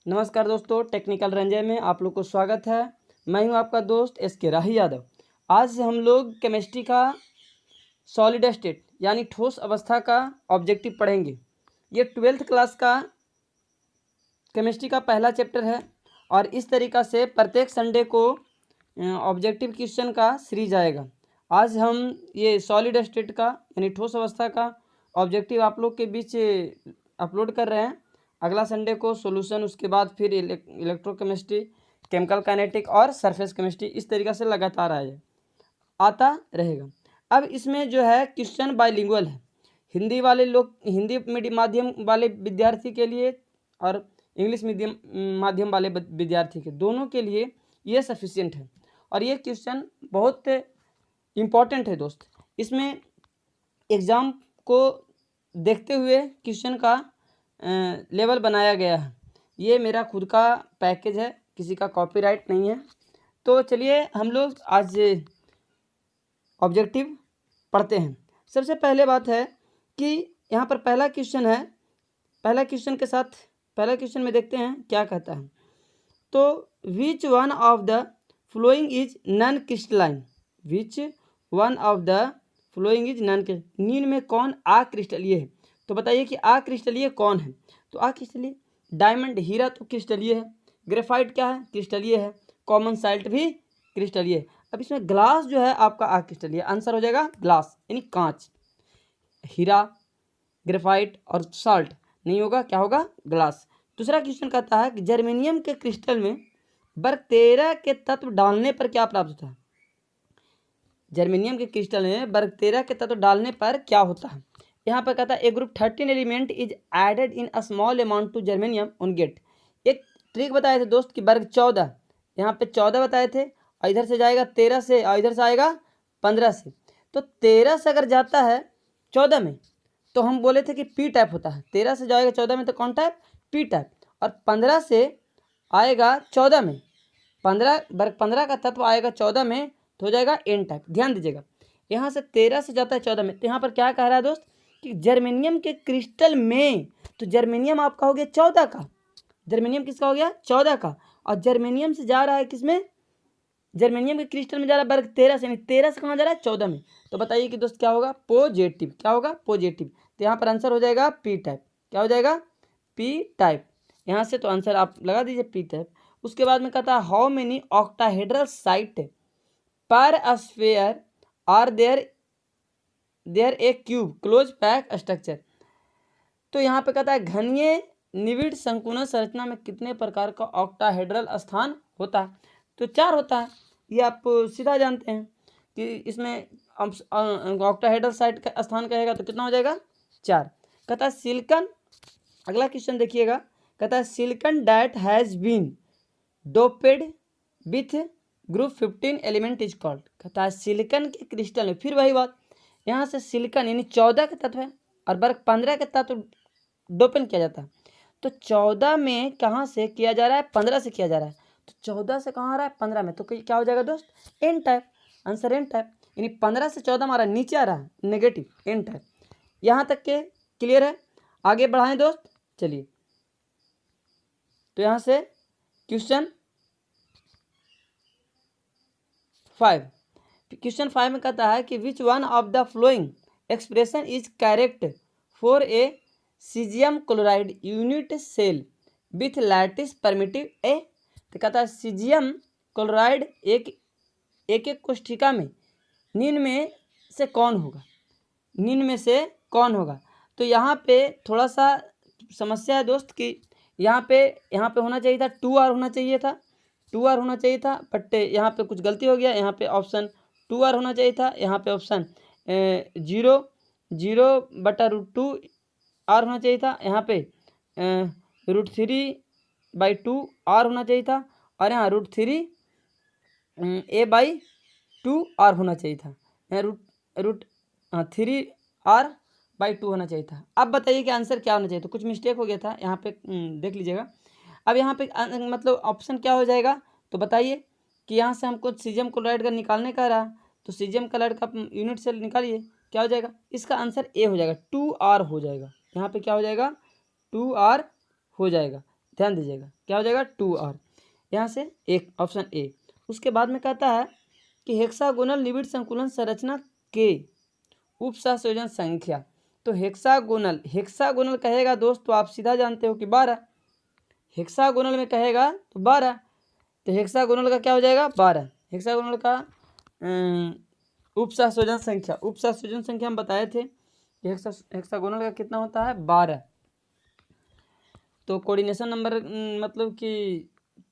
नमस्कार दोस्तों, टेक्निकल रंजय में आप लोग को स्वागत है। मैं हूं आपका दोस्त SK राही यादव। आज हम लोग केमिस्ट्री का सॉलिड स्टेट यानी ठोस अवस्था का ऑब्जेक्टिव पढ़ेंगे। ये 12th क्लास का केमिस्ट्री का पहला चैप्टर है और इस तरीक़ा से प्रत्येक संडे को ऑब्जेक्टिव क्वेश्चन का सीरीज आएगा। आज हम ये सॉलिड स्टेट का यानी ठोस अवस्था का ऑब्जेक्टिव आप लोग के बीच अपलोड कर रहे हैं। अगला संडे को सॉल्यूशन, उसके बाद फिर इलेक्ट्रोकेमिस्ट्री, केमिकल काइनेटिक और सरफेस केमिस्ट्री, इस तरीक़ा से लगातार आता रहेगा। अब इसमें जो है क्वेश्चन बाइलिंगुअल है। हिंदी वाले लोग, हिंदी मीडियम माध्यम वाले विद्यार्थी के लिए और इंग्लिश मीडियम माध्यम वाले विद्यार्थी के दोनों के लिए ये सफिशिएंट है। और ये क्वेश्चन बहुत इम्पॉर्टेंट है दोस्त। इसमें एग्ज़ाम को देखते हुए क्वेश्चन का लेवल बनाया गया है। ये मेरा खुद का पैकेज है, किसी का कॉपीराइट नहीं है। तो चलिए हम लोग आज ऑब्जेक्टिव पढ़ते हैं। सबसे पहले बात है कि यहाँ पर पहला क्वेश्चन है। पहला क्वेश्चन में देखते हैं क्या कहता है। तो विच one of the following is non crystalline. Which one of the following is non crystalline. निम्न में कौन अक्रिस्टलीय है। तो बताइए कि अक्रिस्टलीय कौन है। तो अक्रिस्टलीय डायमंड, हीरा तो क्रिस्टलीय है। ग्रेफाइट क्या है, क्रिस्टलीय है। कॉमन साल्ट भी क्रिस्टलीय है। अब इसमें ग्लास जो है आपका अक्रिस्टलीय, आंसर हो जाएगा ग्लास यानी कांच। हीरा, ग्रेफाइट और साल्ट नहीं होगा, क्या होगा, ग्लास। दूसरा क्वेश्चन कहता है कि जर्मेनियम के क्रिस्टल में वर्ग 13 के तत्व डालने पर क्या प्राप्त होता है। जर्मेनियम के क्रिस्टल में वर्ग 13 के तत्व डालने पर क्या होता है। यहाँ पर कहता है a group 13 element is added in a small amount to germanium on get. एक ट्रिक बताए थे दोस्त कि वर्ग 14, यहाँ पे 14 बताए थे और इधर से जाएगा 13 से और इधर से आएगा 15 से। तो 13 से अगर जाता है 14 में तो हम बोले थे कि पी टाइप होता है। 13 से जाएगा 14 में तो कौन टाइप, पी टाइप। और 15 से आएगा 14 में, 15 वर्ग 15 का तत्व आएगा 14 में तो हो जाएगा एन टाइप। ध्यान दीजिएगा, यहाँ से 13 से जाता है 14 में। तो यहाँ पर क्या कह रहा है दोस्त कि जर्मेनियम के क्रिस्टल में, तो जर्मेनियम आपका हो गया 14 का। जर्मेनियम किसका हो गया, 14 का। और जर्मेनियम से जा रहा है किसमें, जर्मेनियम के क्रिस्टल में जा रहा है वर्ग 13 से, यानी 13 से कहाँ जा रहा है, 14 में। तो बताइए कि दोस्त क्या होगा, पॉजिटिव। क्या होगा, पॉजिटिव। तो यहाँ पर आंसर हो जाएगा पी टाइप। क्या हो जाएगा, पी टाइप। यहाँ से तो आंसर आप लगा दीजिए पी टाइप। उसके बाद में कहता है हाउ मेनी ऑक्टाहेड्रल साइट पर sphere are there a cube close pack structure. तो यहाँ पे कहता है घनीय निविड़ संकुलन संरचना में कितने प्रकार का ऑक्टाहेड्रल स्थान होता है। तो 4 होता है, ये आप सीधा जानते हैं कि इसमें ऑक्टाहेड्रल साइट का स्थान कहेगा तो कितना हो जाएगा, 4। कहता है सिलिकॉन, अगला क्वेश्चन देखिएगा। कहता है silicon that has been doped with group 15 element is called. कहता है सिलिकॉन के क्रिस्टल में, फिर वही बात, यहाँ से सिलिकॉन यानी 14 के तत्व है और वर्ग 15 के तत्व डोपन किया जाता है। तो 14 में कहाँ से किया जा रहा है, 15 से किया जा रहा है। तो 14 से कहाँ आ रहा है, 15 में। तो क्या हो जाएगा दोस्त, N type. Answer N type, यानी 15 से 14 हमारा नीचे आ रहा है, नेगेटिव, एन टाइप। यहाँ तक के क्लियर है, आगे बढ़ाएं दोस्त। चलिए, तो यहाँ से क्वेश्चन 5, क्वेश्चन 5 में कहता है कि which one of the following expression is correct for a caesium chloride unit cell with lattice parameter a. तो कहता है सीजियम क्लोराइड एक कोष्ठिका में निम्न में से कौन होगा, निम्न में से कौन होगा। तो यहाँ पे थोड़ा सा समस्या है दोस्त कि यहाँ पे होना चाहिए था 2R होना चाहिए था, 2R होना चाहिए था, बट यहाँ पे कुछ गलती हो गया। यहाँ पे ऑप्शन 2R होना चाहिए था, यहाँ पे ऑप्शन 0/√2R होना चाहिए था, यहाँ पे √3/2R होना चाहिए था और यहाँ √3A/2R होना चाहिए था, यहाँ √3R/2 होना चाहिए था। अब बताइए कि आंसर क्या होना चाहिए। तो कुछ मिस्टेक हो गया था यहाँ पे, देख लीजिएगा। अब यहाँ पे मतलब ऑप्शन क्या हो जाएगा, तो बताइए कि यहाँ से हमको सीजियम क्लोराइड का निकालने का रहा, तो सीजियम क्लोराइड का यूनिट सेल निकालिए, क्या हो जाएगा, इसका आंसर ए हो जाएगा, 2R हो जाएगा। यहाँ पे क्या हो जाएगा, 2R हो जाएगा। ध्यान दीजिएगा, क्या हो जाएगा 2R, यहाँ से एक ऑप्शन ए। उसके बाद में कहता है कि हेक्सागोनल निबिड़ संकुलन संरचना के उप सहसंयोजन संख्या। तो हेक्सागोनल कहेगा दोस्त तो आप सीधा जानते हो कि 12, हेक्सागोनल में कहेगा तो 12, तो हेक्सागोनल का क्या हो जाएगा 12। हेक्सागोनल का उप सहसंयोजन संख्या हम बताए थे कि हेक्सागोनल का कितना होता है 12। तो कोऑर्डिनेशन नंबर मतलब कि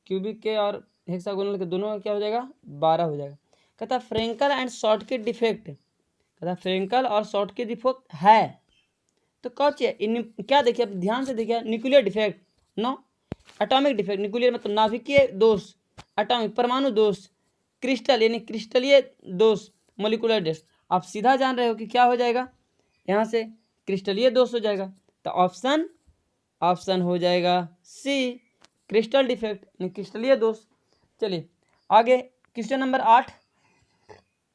क्यूबिक के और हेक्सागोनल के दोनों का क्या हो जाएगा 12 हो जाएगा। कहता है फ्रेंकल एंड शॉर्टकट डिफेक्ट, कहता है फ्रेंकल और शॉर्टकट डिफेक्ट है तो कौन सी है क्या देखिए, आप ध्यान से देखिए, nuclear defect no, atomic defect, nuclear मतलब नाभिकीय दोष, एटॉमिक परमाणु दोष, क्रिस्टल यानी क्रिस्टलीय दोष, मोलिकुलर दोष। आप सीधा जान रहे हो कि क्या हो जाएगा, यहाँ से क्रिस्टलीय दोष हो जाएगा, तो ऑप्शन हो जाएगा सी, क्रिस्टल डिफेक्ट यानी क्रिस्टलीय दोष। चलिए आगे क्वेश्चन नंबर 8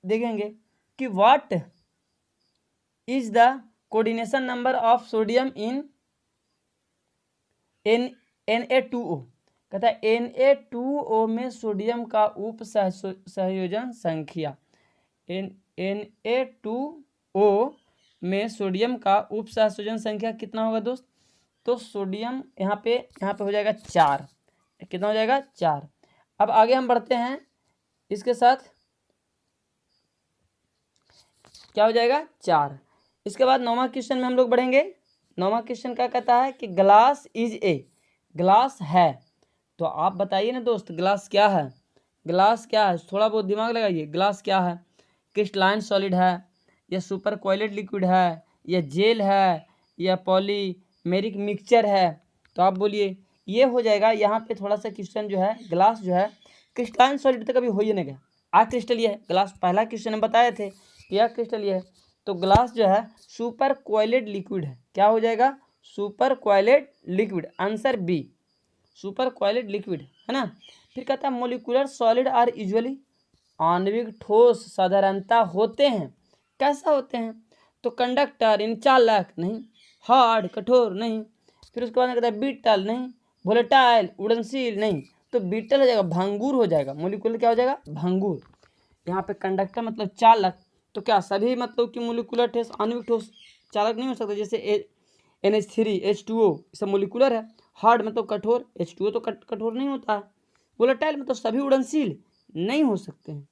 देखेंगे कि what is the coordination number of sodium in Na2O। कहता है Na2O में सोडियम का उप संयोजन संख्या, Na2O में सोडियम का उप संयोजन संख्या कितना होगा दोस्त, तो सोडियम यहाँ पे हो जाएगा 4, कितना हो जाएगा 4। अब आगे हम बढ़ते हैं, इसके साथ क्या हो जाएगा 4। इसके बाद 9वां क्वेश्चन में हम लोग बढ़ेंगे। 9वां क्वेश्चन क्या कहता है कि ग्लास इज ए, ग्लास है, तो आप बताइए ना दोस्त ग्लास क्या है, ग्लास क्या है, थोड़ा बहुत दिमाग लगाइए, ग्लास क्या है, क्रिस्टलाइन सॉलिड है या सुपर कोइलेट लिक्विड है या जेल है या पॉलीमेरिक मिक्सचर है, तो आप बोलिए ये हो जाएगा। यहाँ पे थोड़ा सा क्वेश्चन जो है, ग्लास जो है क्रिस्टलाइन सॉलिड तो कभी हो ही नहीं गया, क्रिस्टलीय है ग्लास, पहला क्वेश्चन हम बताए थे यह क्रिस्टलीय है, तो ग्लास जो है सुपर कोइलेट लिक्विड है, क्या हो जाएगा super cooled liquid, answer B, super cooled liquid है ना। फिर कहता है मोलिकुलर सॉलिड आर यूजुअली, आणविक ठोस साधारणता होते हैं, कैसा होते हैं, तो कंडक्टर इन चालक नहीं, हार्ड कठोर नहीं, फिर उसके बाद कहता है बीटल नहीं, वोलेटाइल उड़नशील नहीं, तो बीटल हो जाएगा भंगूर हो जाएगा, मोलिकुलर क्या हो जाएगा भंगूर। यहाँ पे कंडक्टर मतलब चालक, तो क्या सभी मतलब कि मोलिकुलर ठोस आणविक ठोस चालक नहीं हो सकता, जैसे NH3 H2O सब मोलिकुलर है, हार्ड मतलब कठोर, H2O तो कठोर नहीं होता है, वोलेटाइल मतलब सभी उड़नशील नहीं हो सकते हैं,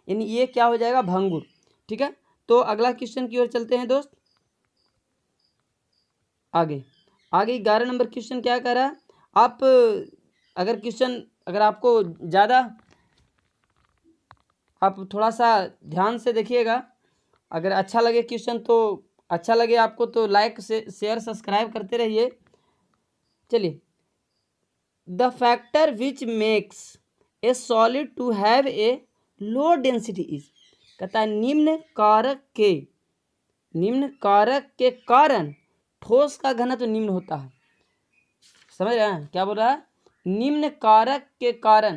यानी ये क्या हो जाएगा भंगुर। ठीक है, तो अगला क्वेश्चन की ओर चलते हैं दोस्त। आगे 11 नंबर क्वेश्चन क्या कह रहा है, आप अगर आपको ज़्यादा, आप थोड़ा सा ध्यान से देखिएगा, अगर अच्छा लगे क्वेश्चन तो अच्छा लगे आपको तो लाइक से शेयर सब्सक्राइब करते रहिए। चलिए, the factor which makes a solid to have a low density is, कहता है निम्न कारक के कारण ठोस का घनत्व निम्न होता है, समझ रहे हैं क्या बोल रहा है, निम्न कारक के कारण,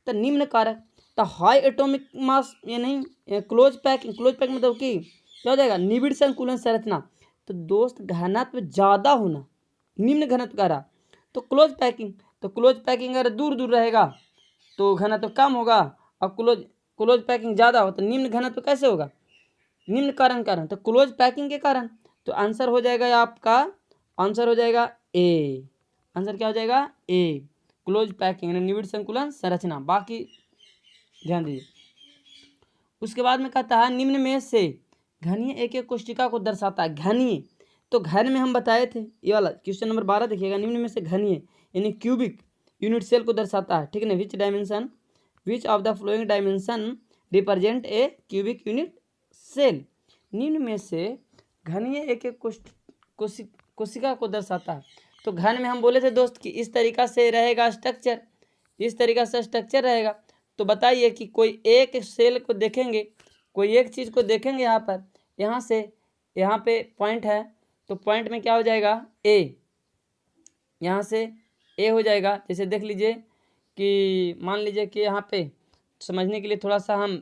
तो निम्न कारक तो हाई एटॉमिक मास ये नहीं, क्लोज पैकिंग मतलब कि क्या हो जाएगा निबिड़ संकुलन संरचना, तो दोस्त घनत्व ज़्यादा होना, निम्न घनत्व का रहा, तो क्लोज पैकिंग अगर दूर दूर रहेगा तो घनत्व कम होगा, और क्लोज पैकिंग ज़्यादा हो तो निम्न घनत्व कैसे होगा, निम्न कारण, तो क्लोज पैकिंग के कारण, तो आंसर हो जाएगा आपका, आंसर हो जाएगा ए, आंसर क्या हो जाएगा ए, क्लोज पैकिंग यानी निबिड़ संकुलन संरचना। बाकी ध्यान दीजिए। उसके बाद में कहता है निम्न में से घनीय एक कोशिका को दर्शाता है, घनीय, तो घन में हम बताए थे, ये वाला क्वेश्चन नंबर 12 देखिएगा, निम्न में से घनीय यानी क्यूबिक यूनिट सेल को दर्शाता है, ठीक है ना, which of the following dimension represent a cubic unit cell, निम्न में से घनीय एक कोशिका को दर्शाता है, तो घन में हम बोले थे दोस्त कि इस तरीका से रहेगा स्ट्रक्चर, इस तरीका से स्ट्रक्चर रहेगा, तो बताइए कि कोई एक सेल को देखेंगे, कोई एक चीज़ को देखेंगे, यहाँ पर यहाँ से यहाँ पे पॉइंट है, तो पॉइंट में क्या हो जाएगा ए, यहाँ से ए हो जाएगा, जैसे देख लीजिए कि मान लीजिए कि यहाँ पे समझने के लिए थोड़ा सा हम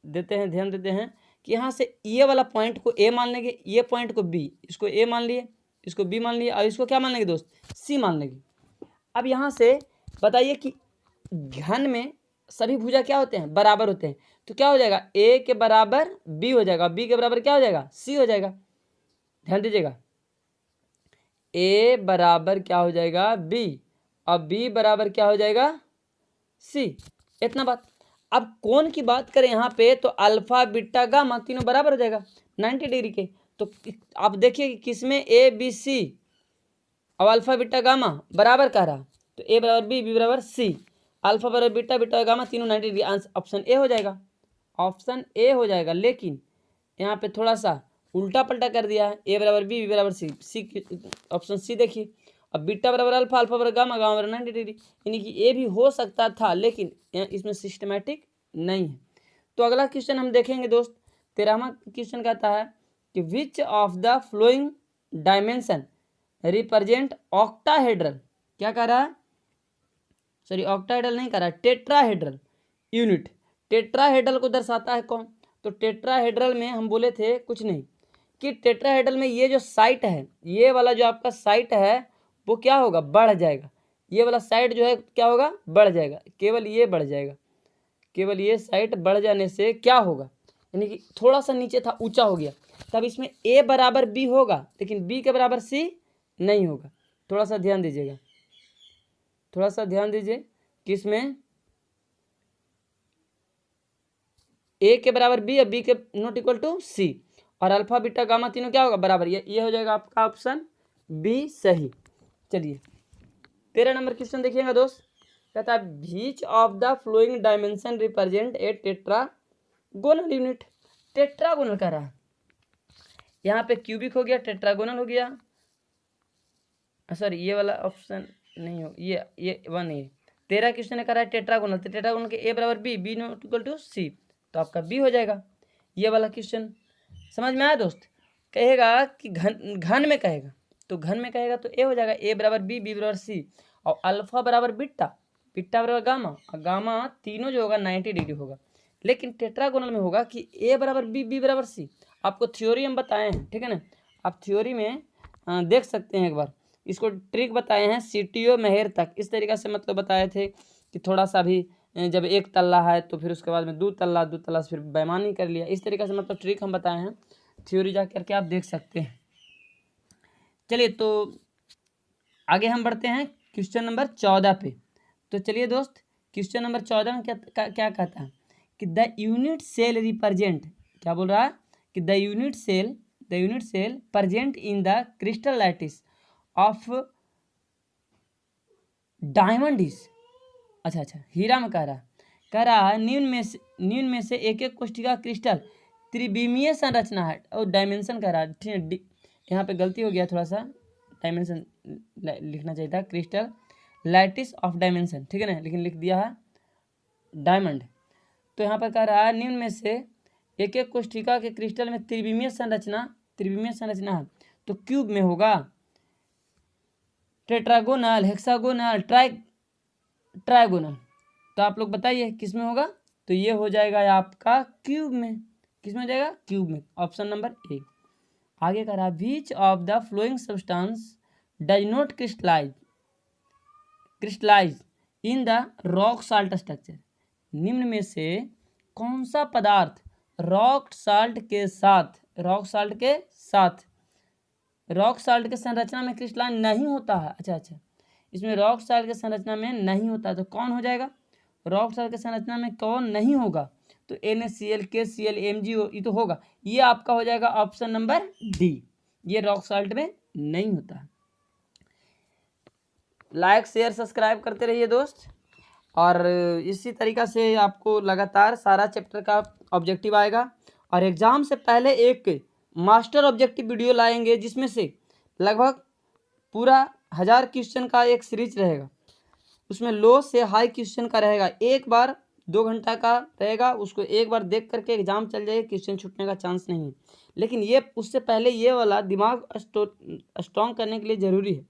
ध्यान देते हैं कि यहाँ से ये वाला पॉइंट को ए मान लेंगे, ये पॉइंट को बी, इसको ए मान लिए, इसको बी मान लिया और इसको क्या मान लेंगे दोस्त, सी मान लेंगे। अब यहाँ से बताइए कि घन में सभी भुजा क्या होते हैं, बराबर होते हैं, तो क्या हो जाएगा, ए के बराबर बी हो जाएगा, बी के बराबर क्या हो जाएगा, सी हो जाएगा। ध्यान दीजिएगा, ए बराबर क्या हो जाएगा, बी, और बी बराबर क्या हो जाएगा, सी। इतना बात। अब कोण की बात करें यहाँ पे तो अल्फा बीटा गामा तीनों बराबर हो जाएगा 90 डिग्री के। तो आप देखिए कि किसमें ए बी सी, अब अल्फा बीटा गामा बराबर कह रहा, तो ए बराबर बी, बी बराबर सी, अल्फा बराबर बीटा, बीटा गामा तीनों 90 डिग्री, ऑप्शन ए हो जाएगा, ऑप्शन ए हो जाएगा। लेकिन यहाँ पे थोड़ा सा उल्टा पलटा कर दिया है, ए बराबर बी, बी बराबर सी, सी ऑप्शन सी देखिए। अब बीटा बराबर अल्फा, अल्फा बराबर गामा, गामा बराबर 90 डिग्री, यानी कि ए भी हो सकता था, लेकिन इसमें सिस्टमैटिक नहीं है। तो अगला क्वेश्चन हम देखेंगे दोस्त, 13वां क्वेश्चन कहता है कि विच of the following dimension represent octahedral, क्या कह रहा है, सॉरी ऑक्टाहेड्रल नहीं कह रहा, टेट्राहेड्रल यूनिट। टेट्राहेड्रल को दर्शाता है कौन, तो टेट्राहेड्रल में हम बोले थे कुछ नहीं कि टेट्राहेड्रल में ये जो साइट है, ये वाला जो आपका साइट है वो क्या होगा, बढ़ जाएगा, ये वाला साइड जो है क्या होगा, बढ़ जाएगा, केवल ये बढ़ जाएगा, केवल ये साइड बढ़ जाने से क्या होगा, यानी कि थोड़ा सा नीचे था ऊंचा हो गया, तब इसमें ए बराबर बी होगा, लेकिन बी के बराबर सी नहीं होगा। थोड़ा सा ध्यान दीजिएगा, थोड़ा सा ध्यान दीजिए कि इसमें ए के बराबर बी और बी के नॉट इक्वल टू सी, और अल्फा बीटा गामा तीनों क्या होगा, बराबर, ये हो जाएगा आपका ऑप्शन बी सही। चलिए 13 नंबर क्वेश्चन देखिएगा दोस्त, कहता है which of the following dimension represent a tetragonal unit. Tetragonal कह रहा है, यहाँ पे क्यूबिक हो गया, टेट्रागोनल हो गया, सॉरी ये वाला ऑप्शन नहीं हो, ये वन है। 13 क्वेश्चन कह रहा है टेट्रागोनल, तो टेट्रागोनल के ए बराबर B, B not equal to C, तो आपका बी हो जाएगा। ये वाला क्वेश्चन समझ में आया दोस्त। कहेगा कि घन में कहेगा, तो घन में कहेगा तो ए हो जाएगा, ए बराबर बी, बी बराबर सी, और अल्फा बराबर बीटा, बीटा बराबर गामा, और गामा तीनों जो होगा 90 डिग्री होगा। लेकिन टेट्रागोनल में होगा कि ए बराबर बी, बी बराबर सी। आपको थ्योरी हम बताए हैं, ठीक है ना, आप थ्योरी में देख सकते हैं एक बार, इसको ट्रिक बताए हैं सीटीओ मेहर तक, इस तरीके से मतलब बताए थे कि थोड़ा सा भी जब एक तल्ला है तो फिर उसके बाद में दो तल्ला से फिर बेईमानी कर लिया, इस तरीके से मतलब ट्रिक हम बताए हैं, थ्योरी जा करके आप देख सकते हैं। चलिए तो आगे हम बढ़ते हैं क्वेश्चन नंबर 14 पे। तो चलिए दोस्त क्वेश्चन नंबर 14 में क्या कहता है कि द यूनिट सेल रिप्रेजेंट, क्या बोल रहा है कि the unit cell present in the crystal lattice of diamond is, अच्छा हीरा में कह रहा है निम्न में से एक एक कोष्ठिका क्रिस्टल त्रिविमीय संरचना है, और डायमेंशन कह रहा है, ठीक है, यहाँ पे गलती हो गया, थोड़ा सा डायमेंशन लिखना चाहिए था, क्रिस्टल लैटिस ऑफ डायमेंशन, ठीक है ना, लेकिन लिख दिया है डायमंड। तो यहाँ पर कह रहा है निम्न में से एक एक कोष्ठिका के क्रिस्टल में त्रिविमीय संरचना है, तो क्यूब में होगा, टेट्रागोनल, हेक्सागोनल, ट्राइगोनल, तो आप लोग बताइए किस में होगा, तो ये हो जाएगा आपका क्यूब में, किस में हो जाएगा, क्यूब में, ऑप्शन नंबर ए। आगे कह रहा which of the following substance does not crystallize in the rock salt structure. निम्न में से कौन सा पदार्थ रॉक साल्ट के संरचना में क्रिस्टलाइन नहीं होता है। अच्छा, इसमें रॉक साल्ट के संरचना में नहीं होता, तो कौन हो जाएगा, रॉक साल्ट के संरचना में कौन नहीं होगा, तो NaCl, KCl, MgO ये तो होगा, ये आपका हो जाएगा ऑप्शन नंबर डी, ये रॉक साल्ट में नहीं होता। लाइक शेयर सब्सक्राइब करते रहिए दोस्त, और इसी तरीक़ा से आपको लगातार सारा चैप्टर का ऑब्जेक्टिव आएगा, और एग्ज़ाम से पहले एक मास्टर ऑब्जेक्टिव वीडियो लाएंगे जिसमें से लगभग पूरा 1000 क्वेश्चन का एक सीरीज रहेगा, उसमें लो से हाई क्वेश्चन का रहेगा, एक बार 2 घंटा का रहेगा, उसको एक बार देख करके एग्जाम चल जाएगा, क्वेश्चन छूटने का चांस नहीं है। लेकिन ये उससे पहले ये वाला दिमाग स्ट्रॉन्ग करने के लिए ज़रूरी है।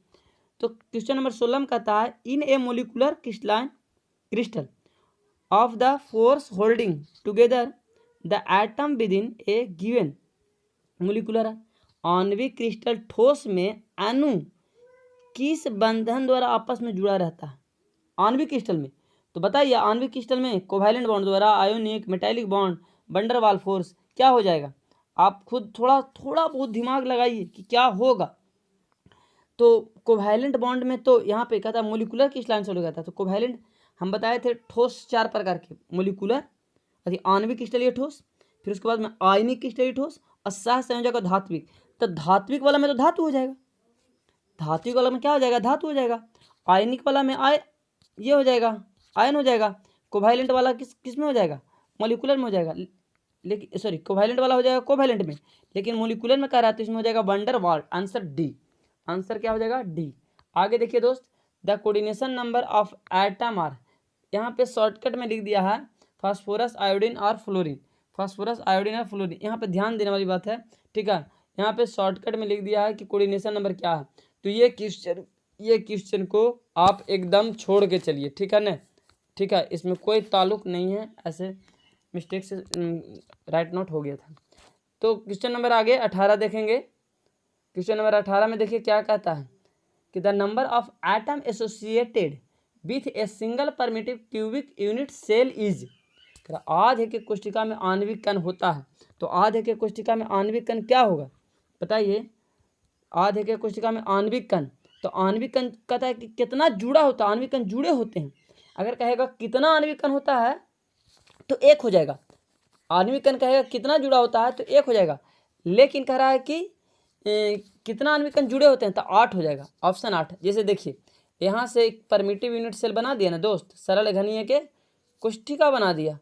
तो क्वेश्चन नंबर 16 में कहता है in a molecular crystal of the force holding together the atom within a given molecular आणविक क्रिस्टल ठोस में अणु किस बंधन द्वारा आपस में जुड़ा रहता है? आणविक क्रिस्टल में तो बताइए, आणविक क्रिस्टल में कोवैलेंट बॉन्ड द्वारा, आयोनिक, मेटालिक बॉन्ड, वंडर वाल फोर्स, क्या हो जाएगा? आप खुद थोड़ा बहुत दिमाग लगाइए कि क्या होगा। तो कोवैलेंट बॉन्ड में तो यहाँ पे कहता है मोलिकुलर क्रिस्टलाइन सॉल्यूट कहता है। तो कोवैलेंट हम बताए थे ठोस 4 प्रकार के, मोलिकुलर, आणविक क्रिस्टलीय ठोस, फिर उसके बाद में आयनिक क्रिस्टलीय ठोस और सह संयोजक और धात्विक। तो धात्विक वाला में तो धातु हो जाएगा, धात्विक वाला में क्या हो जाएगा? धातु हो जाएगा। आयनिक वाला में ये हो जाएगा, आयन हो जाएगा। कोवैलेंट वाला किस में हो जाएगा? मोलिकुलर में हो जाएगा। लेकिन सॉरी, कोवैलेंट वाला हो जाएगा कोवैलेंट में, लेकिन मोलिकुलर में कह रहा है तो इसमें हो जाएगा वंडर वाल। आंसर डी, आंसर क्या हो जाएगा? डी। आगे देखिए दोस्त, the coordination number of atom are, यहाँ पे शॉर्टकट में लिख दिया है फास्फोरस, आयोडीन और फ्लोरीन। फास्फोरस, आयोडीन और फ्लोरीन, यहाँ पे ध्यान देने वाली बात है, ठीक है। यहाँ पे शॉर्टकट में लिख दिया है कि कोऑर्डिनेशन नंबर क्या है। तो ये क्वेश्चन को आप एकदम छोड़ के चलिए, ठीक है ना, ठीक है। इसमें कोई ताल्लुक नहीं है, ऐसे मिस्टेक से राइट नोट हो गया था। तो क्वेश्चन नंबर आगे 18 देखेंगे। क्वेश्चन नंबर 18 में देखिए क्या कहता है कि the number of atom associated with a single primitive cubic unit cell is, आधे के कोष्ठिका में आणविक कण होता है। तो आधे के कोष्ठिका में आणविक कण क्या होगा बताइए? आधे के कोष्ठिका में आणविक कण, तो आणविक कण कहता है कि कितना जुड़ा होता है, आणविक कण जुड़े होते हैं। अगर कहेगा कितना आणविक कण होता है तो 1 हो जाएगा। आणविक कण कहेगा कितना जुड़ा होता है तो 1 हो जाएगा, लेकिन कह रहा है कि कितना आणविक कण जुड़े होते हैं तो 8 हो जाएगा, ऑप्शन 8। जैसे देखिए यहाँ से एक परमिटिव यूनिट सेल बना दिया ना दोस्त, सरल घनीय के कोष्ठिका बना दिया।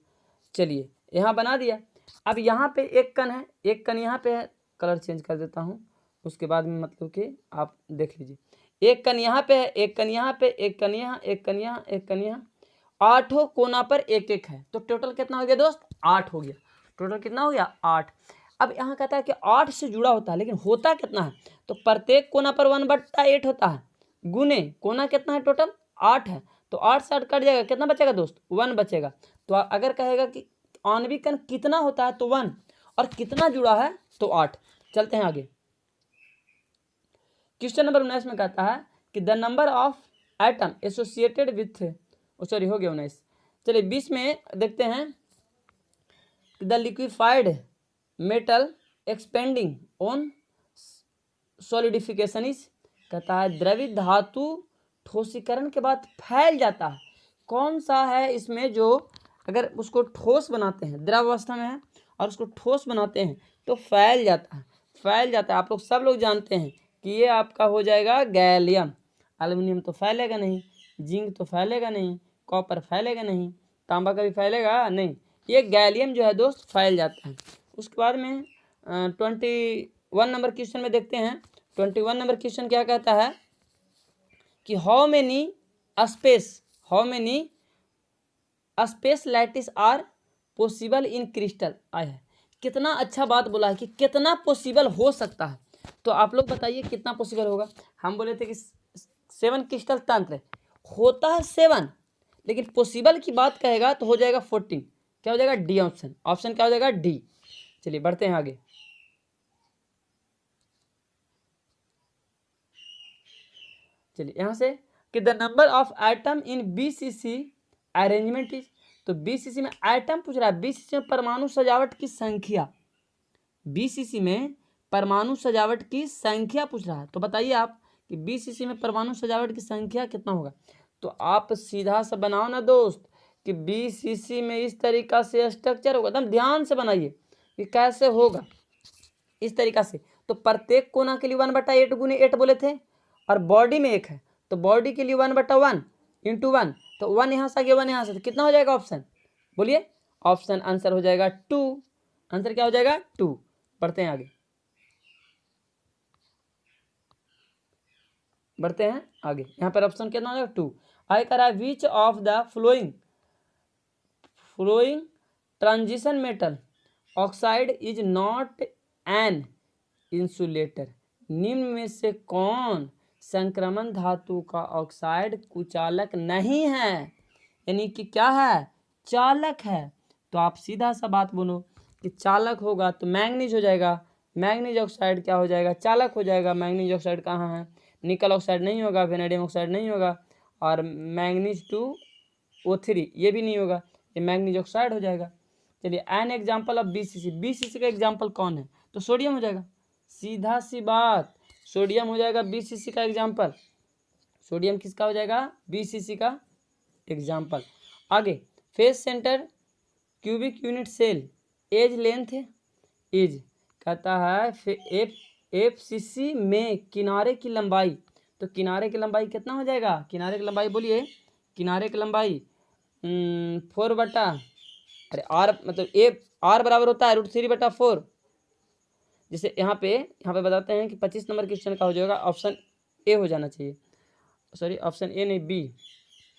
चलिए यहाँ बना दिया, अब यहाँ पे एक कण है, एक कण यहाँ पे है, कलर चेंज कर देता हूँ, उसके बाद में मतलब कि आप देख लीजिए। एक कण यहाँ पे है, एक कण यहाँ पे, एक कण यहाँ, एक कण यहाँ, एक कण यहाँ, 8 कोना पर एक एक है। तो टोटल कितना हो गया दोस्त? 8 हो गया। टोटल कितना हो गया? 8। अब यहाँ कहता है कि 8 से जुड़ा होता है, लेकिन होता कितना है? तो प्रत्येक कोना पर 1/8 होता है, गुने कोना कितना है? टोटल 8 है। तो 8 से 8 कट जाएगा, कितना बचेगा दोस्त? 1 बचेगा। तो अगर कहेगा कि आणविक कण कितना होता है तो 1, और कितना जुड़ा है तो 8। चलते हैं आगे। क्वेश्चन नंबर 19 में कहता है कि the number of atom associated with, sorry हो गया 19। चलिए 20 में देखते हैं, the liquefied metal expanding on solidification is, कहता है द्रवित धातु ठोसीकरण के बाद फैल जाता है। कौन सा है इसमें जो अगर उसको ठोस बनाते हैं, द्रव अवस्था में है और उसको ठोस बनाते हैं तो फैल जाता है, फैल जाता है। आप लोग सब लोग जानते हैं कि ये आपका हो जाएगा गैलियम। एल्युमिनियम तो फैलेगा नहीं, जिंक तो फैलेगा नहीं, कॉपर फैलेगा नहीं, तांबा कभी फैलेगा नहीं, ये गैलियम जो है दोस्त फैल जाता है। उसके बाद में 21 नंबर क्वेश्चन में देखते हैं। 21 नंबर क्वेश्चन क्या कहता है कि how many space lattice are possible in crystal. आया है, कितना अच्छा बात बोला है कि कितना पॉसिबल हो सकता है। तो आप लोग बताइए कितना पॉसिबल होगा। हम बोले थे कि 7 क्रिस्टल तंत्र होता है 7, लेकिन पॉसिबल की बात कहेगा तो हो जाएगा 14। क्या हो जाएगा? D option. ऑप्शन क्या हो जाएगा? डी। चलिए बढ़ते हैं आगे। चलिए यहाँ से कि the number of atom in BCC arrangement is, तो बीसीसी में एटम पूछ रहा है, बीसीसी में परमाणु सजावट की संख्या, बीसीसी में परमाणु सजावट की संख्या पूछ रहा है। तो बताइए आप कि बीसीसी में परमाणु सजावट की संख्या कितना होगा। तो आप सीधा सा बनाओ ना दोस्त कि बीसीसी में इस तरीका से स्ट्रक्चर होगा, एकदम ध्यान से बनाइए कि कैसे होगा इस तरीका से। तो प्रत्येक कोना के लिए 1/8 गुने 8 बोले थे, और बॉडी में 1 है तो बॉडी के लिए 1/1 इंटू 1, तो 1 यहाँ से आ गया 1 यहाँ से, तो कितना हो जाएगा ऑप्शन? बोलिए ऑप्शन आंसर हो जाएगा 2। आंसर क्या हो जाएगा? 2। बढ़ते हैं आगे, बढ़ते हैं आगे। यहाँ पर ऑप्शन कितना हो जाएगा? 2। आगे कह रहा है विच of the flowing transition metal oxide is not an insulator. निम्न में से कौन संक्रमण धातु का ऑक्साइड कुचालक नहीं है, यानी कि क्या है? चालक है। तो आप सीधा सा बात बोलो कि चालक होगा तो मैंगनीज हो जाएगा, मैग्नीज ऑक्साइड क्या हो जाएगा, चालक हो जाएगा। मैग्नीज ऑक्साइड कहाँ है, निकल ऑक्साइड नहीं होगा, वेनेडियम ऑक्साइड नहीं होगा, और मैग्नीज 2O3 ये भी नहीं होगा, ये मैग्नीज ऑक्साइड हो जाएगा। चलिए an example of BCC, BCC का एग्जाम्पल कौन है, तो सोडियम हो जाएगा। सीधा सी बात, सोडियम हो जाएगा BCC का एग्जाम्पल। सोडियम किसका हो जाएगा, BCC का एग्जाम्पल। आगे face centre cubic unit cell, edge length is, कहता है FCC में किनारे की लंबाई, तो किनारे की लंबाई कितना हो जाएगा, किनारे की लंबाई बोलिए, किनारे की लंबाई 4 बटा, अरे आर मतलब आर बराबर होता है √3/4। जैसे यहाँ पे बताते हैं कि 25 नंबर क्वेश्चन का हो जाएगा ऑप्शन ए हो जाना चाहिए, सॉरी ऑप्शन ए नहीं बी,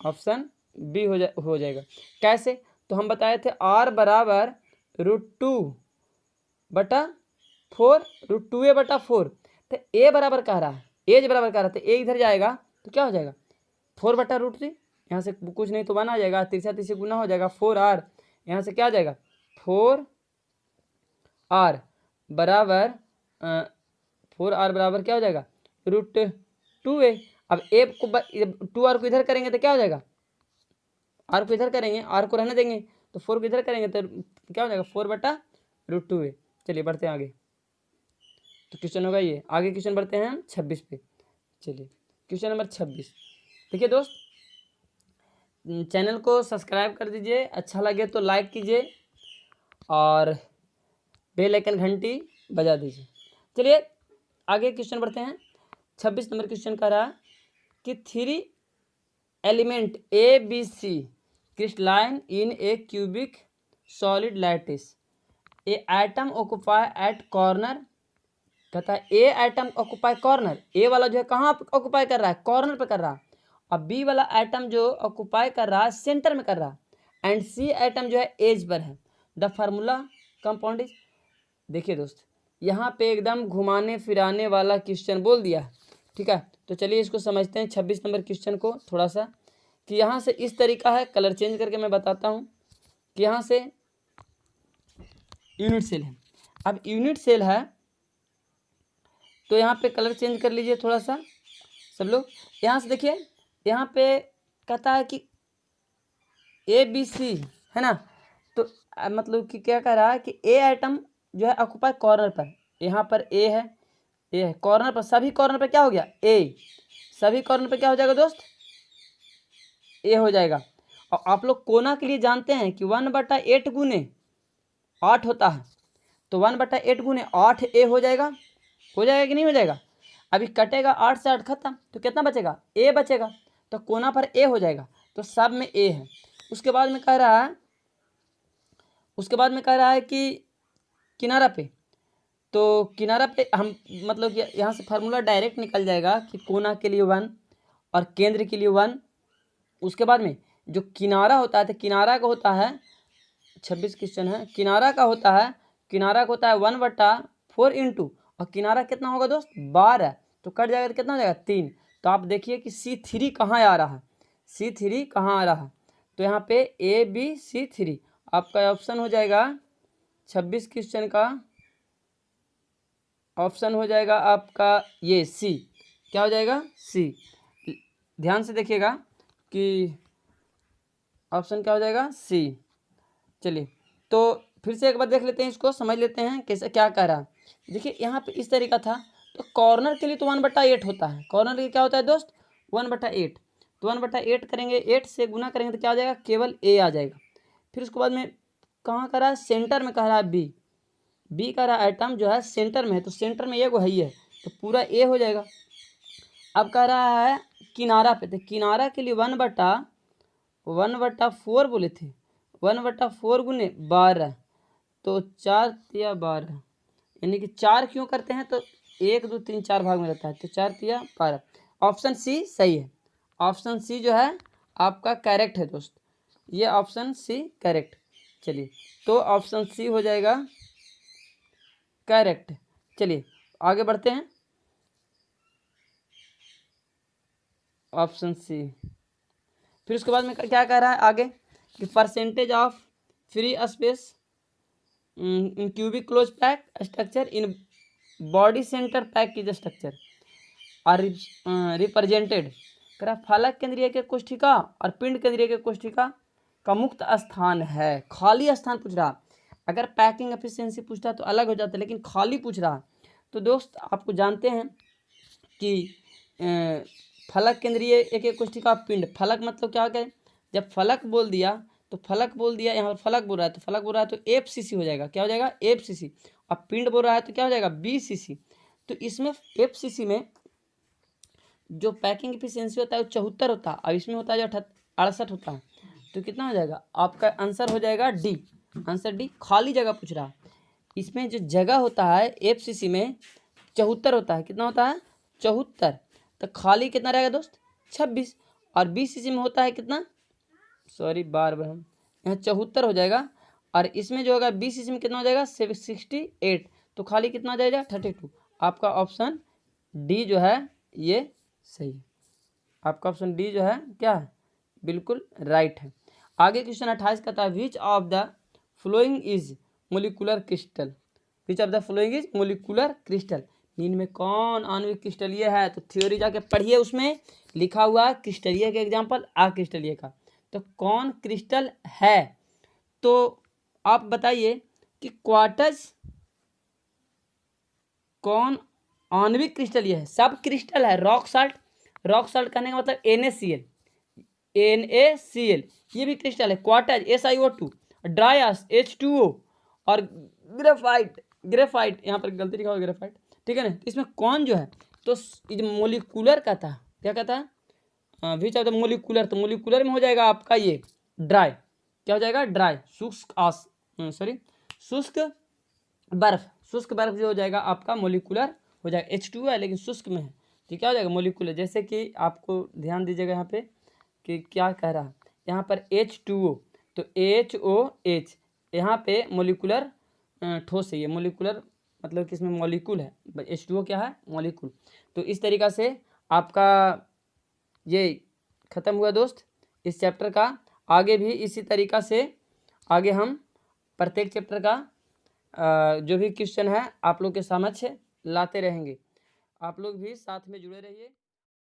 ऑप्शन बी हो जाएगा। कैसे, तो हम बताए थे आर बराबर √2/4, √2a/4, तो ए बराबर कह रहा है, एज बराबर कह रहा था, ए इधर जाएगा तो क्या हो जाएगा 4/√3, यहाँ से कुछ नहीं तो 1 आ जाएगा, तीसरा गुना हो जाएगा 4r, यहाँ से क्या आ जाएगा 4r बराबर 4r बराबर क्या हो जाएगा √2a। अब ए को 2r को इधर करेंगे तो क्या हो जाएगा, आर को इधर करेंगे, आर को रहने देंगे, तो 4 को इधर करेंगे तो क्या हो जाएगा 4/√2a। चलिए बढ़ते हैं आगे, तो क्वेश्चन होगा ये। आगे क्वेश्चन बढ़ते हैं हम 26 पे। चलिए क्वेश्चन नंबर 26, देखिए दोस्त चैनल को सब्सक्राइब कर दीजिए, अच्छा लगे तो लाइक कीजिए और बेल आइकन घंटी बजा दीजिए। चलिए आगे क्वेश्चन बढ़ते हैं। 26 नंबर क्वेश्चन का रहा कि 3 element ABC crystalline in a cubic solid lattice, a atom occupy at corner, कहता है ए एटम ऑक्यूपाई कॉर्नर, ए वाला जो है कहाँ ऑक्यूपाई कर रहा है, कॉर्नर पे कर रहा है, और बी वाला एटम जो ऑक्यूपाई कर रहा है सेंटर में कर रहा है, एंड सी एटम जो है एज पर है। द फार्मूला कंपाउंड इज, देखिए दोस्त यहाँ पे एकदम घुमाने फिराने वाला क्वेश्चन बोल दिया है, ठीक है। तो चलिए इसको समझते हैं 26 नंबर क्वेश्चन को थोड़ा सा, कि यहाँ से इस तरीका है, कलर चेंज करके मैं बताता हूँ कि यहाँ से यूनिट सेल है। अब यूनिट सेल है तो यहाँ पे कलर चेंज कर लीजिए थोड़ा सा सब लोग। यहाँ से देखिए, यहाँ पे कहता है कि ABC है ना, तो मतलब कि क्या कह रहा है कि ए आइटम जो है ऑक्यूपाई कॉर्नर पर, यहाँ पर ए है कॉर्नर पर, सभी कॉर्नर पर क्या हो गया ए, सभी कॉर्नर पर क्या हो जाएगा दोस्त ए हो जाएगा। और आप लोग कोना के लिए जानते हैं कि 1/8 गुने 8 होता है, तो 1/8 गुने 8 ए हो जाएगा कि नहीं हो जाएगा। अभी कटेगा 8 से 8 खत्म, तो कितना बचेगा ए बचेगा, तो कोना पर ए हो जाएगा, तो सब में ए है। उसके बाद में कह रहा है कि किनारा पे, तो किनारा पे हम मतलब कि यहाँ से फार्मूला डायरेक्ट निकल जाएगा कि कोना के लिए 1 और केंद्र के लिए 1। उसके बाद में जो किनारा होता है, तो किनारा का होता है 26 क्वेश्चन है, किनारा का होता है 1/4 इंटू, और किनारा कितना होगा दोस्त 12, तो कट जाएगा तो कितना हो जाएगा 3। तो आप देखिए कि C3 कहाँ आ रहा है, C3 कहाँ आ रहा है, तो यहाँ पे ABC3 आपका ऑप्शन हो जाएगा 26 क्वेश्चन का ऑप्शन हो जाएगा आपका ये C, क्या हो जाएगा C। ध्यान से देखिएगा कि ऑप्शन क्या हो जाएगा C। चलिए तो फिर से एक बार देख लेते हैं, इसको समझ लेते हैं कैसे क्या कह रहा है। देखिए यहाँ पे इस तरीका था, तो कॉर्नर के लिए तो 1/8 होता है, कॉर्नर के लिए क्या होता है दोस्त 1/8, तो 1/8 करेंगे, 8 से गुना करेंगे तो क्या आ जाएगा केवल ए आ जाएगा। फिर उसके बाद में कहाँ कह रहा है सेंटर में कह रहा है बी कह रहा है आइटम जो है सेंटर में है, तो सेंटर में ये को है ही है, तो पूरा ए हो जाएगा। अब कह रहा है किनारा पे, तो किनारा के लिए 1/4 बोले थे, 1/4 गुने 12, तो 4 तिया 12, यानी कि 4 क्यों करते हैं, तो 1 2 3 4 भाग में रहता है, तो 4 तिया 12। ऑप्शन सी सही है, ऑप्शन सी जो है आपका करेक्ट है दोस्त, ये ऑप्शन सी करेक्ट। चलिए तो ऑप्शन सी हो जाएगा करेक्ट। चलिए आगे बढ़ते हैं, ऑप्शन सी। फिर उसके बाद में क्या कह रहा है आगे कि percentage of free space in cubic close pack structure in body centre pack की स्ट्रक्चर आर रिप्रेजेंटेड। कह रहा फलक केंद्रीय के कोष्ठिका और पिंड केंद्रीय के कोष्ठिका का मुक्त स्थान है। खाली स्थान पूछ रहा। अगर पैकिंग एफिशिएंसी पूछता तो अलग हो जाता, लेकिन खाली पूछ रहा। तो दोस्त आपको जानते हैं कि फलक केंद्रीय एक कोष्ठिका पिंड। फलक मतलब क्या है, जब फलक बोल दिया तो फलक बोल दिया, यहाँ पर फलक बोल रहा है तो फलक बोल रहा है तो एफसीसी हो जाएगा। क्या हो जाएगा? एफसीसी। अब पिंड बोल रहा है तो क्या हो जाएगा? बीसीसी। तो इसमें एफसीसी में जो पैकिंग एफिशिएंसी होता है वो 74 होता है, और इसमें होता है जो 68 होता है। तो कितना हो जाएगा? आपका आंसर हो जाएगा डी। Answer D. खाली जगह पूछ रहा। इसमें जो जगह होता है एफसीसी में 74 होता है। कितना होता है? 74। तो खाली कितना रहेगा दोस्त? 26। और बीसीसी में होता है कितना? सॉरी बार बार हम यहाँ 74 हो जाएगा, और इसमें जो होगा बीसीसी में कितना हो जाएगा? 68। तो खाली कितना हो जाएगा? 32। आपका ऑप्शन डी जो है ये सही है। आपका ऑप्शन डी जो है क्या है? बिल्कुल राइट है। आगे क्वेश्चन 28 कहता है विच of the following is molecular crystal. Which of the following is molecular crystal. निम्न में कौन आणविक क्रिस्टलीय है? तो थ्योरी जाके पढ़िए, उसमें लिखा हुआ क्रिस्टलीय के एग्जाम्पल, अक्रिस्टलीय का। तो कौन क्रिस्टल है? तो आप बताइए कि क्वार्टज कौन आणविक क्रिस्टल ये है? सब क्रिस्टल है। रॉक साल्ट, रॉक साल्ट कहने का मतलब NaCl, NaCl ये भी क्रिस्टल है। क्वार्टज SiO2, ड्रायस H2O, और ग्रेफाइट, ग्रेफाइट यहाँ पर गलती लिखा हुआ ग्रेफाइट, ठीक है ना। इसमें कौन जो है? तो मोलिकुलर का था, क्या कहता है? विच ऑफ द मोलिकुलर, तो मोलिकुलर में हो जाएगा आपका ये ड्राई। क्या हो जाएगा? ड्राई। शुष्क बर्फ, शुष्क बर्फ जो हो जाएगा आपका मोलिकुलर हो जाएगा। H2O है लेकिन शुष्क में है, तो क्या हो जाएगा? मोलिकुलर। जैसे कि आपको ध्यान दीजिएगा यहाँ पे कि क्या कह रहा है यहाँ पर H2O, तो HOH यहाँ पे मोलिकुलर ठोस है। ये मोलिकुलर मतलब कि इसमें मॉलिक्यूल है। H2O क्या है? मॉलिक्यूल। तो इस तरीक़ा से आपका ये ख़त्म हुआ दोस्त इस चैप्टर का। आगे भी इसी तरीक़ा से आगे हम प्रत्येक चैप्टर का जो भी क्वेश्चन है आप लोग के समक्ष लाते रहेंगे। आप लोग भी साथ में जुड़े रहिए।